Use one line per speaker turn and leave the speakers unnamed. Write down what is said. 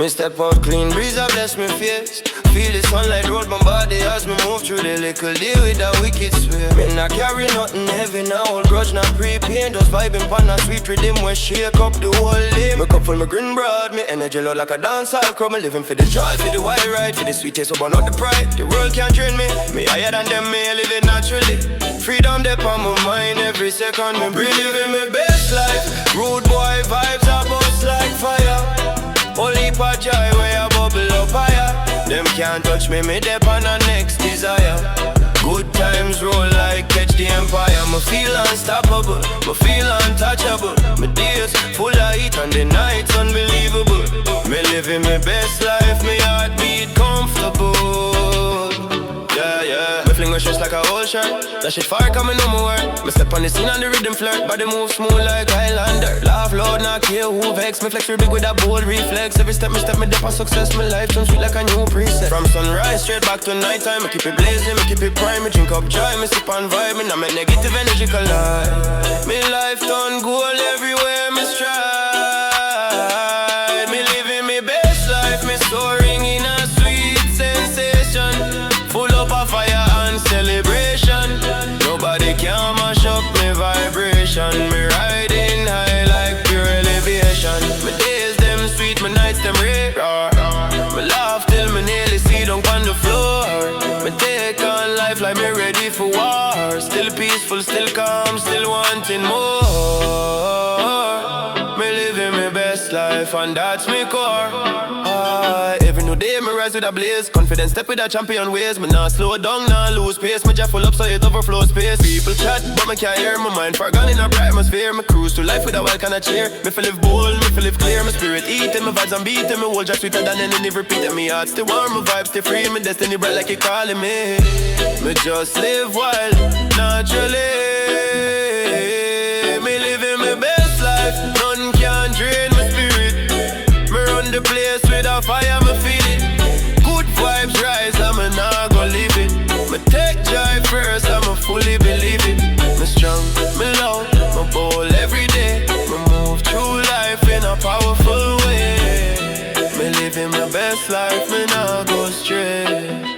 Me step out clean, breeze I bless me face. Feel the sunlight roll my body as me move through the little day with a wicked swear. Me not carry nothing heavy now, old grudge not pre-pain. Just vibing pan a sweet rhythm where shake up the whole day. Me cup full, me grin broad, me energy low like a dancehall crowd. Me living for the joy, for the wild ride, for the sweet taste, so burn out the pride. The world can't drain me, me higher than them, me living naturally. Freedom dep on my mind every second, me breathe living my best life. Rude boy vibes are bust like fire. Only for joy where I bubble up higher. Them can't touch me, me dep on the next desire. Good times roll like catch the empire. Me feel unstoppable, me feel untouchable. My days full of heat and the nights unbelievable. Me living my best life, me heartbeat comfortable. Yeah, yeah. Me fling my stress like a whole shirt. That shit fire coming on my word. Me step on the scene and the rhythm flirt. Body move smooth like Highlander. Laugh loud, not care who vex. Me flex real big with a bold reflex. Every step, me dip on success. My life turns sweet like a new preset. From sunrise straight back to nighttime. Me keep it blazing, me keep it prime. Me drink up joy, me sip on vibe. Me not make negative energy collide. Me life done gold everywhere me stride. Me living me best life. Me soaring in a sweet sensation. Full up of fire and celebration. Nobody can mash up me vibration. Me riding high like pure elevation. My days them sweet, my nights them rare. Me laugh till me nearly see down on the floor. Me take on life like me ready for war. Still peaceful, still calm, still wanting more. Me living my best life and that's me core. Every new day me rise with a blaze. Confidence step with a champion ways. Me nah slow down, nah lose pace. Me just full up so it overflow space. People chat but me can't hear. My mind forgone in a bright atmosphere. Me cruise through life with a wild kind of cheer. Me feel live bold, me feel live clear. My spirit eating, my vibes and beating. Me whole just sweeter than any repeating. Me heart still warm, my vibes stay free. My destiny bright like it calling me. Me just live wild, naturally. Me living my best life. None can drain my spirit. Me run the place with a fire, me feel it. Good vibes rise, I'm not gonna leave it. Me take joy first, I'ma fully believe it. Me strong, me loud, me bold every day. Me move through life in a powerful way. Me living my best life, me not go stray.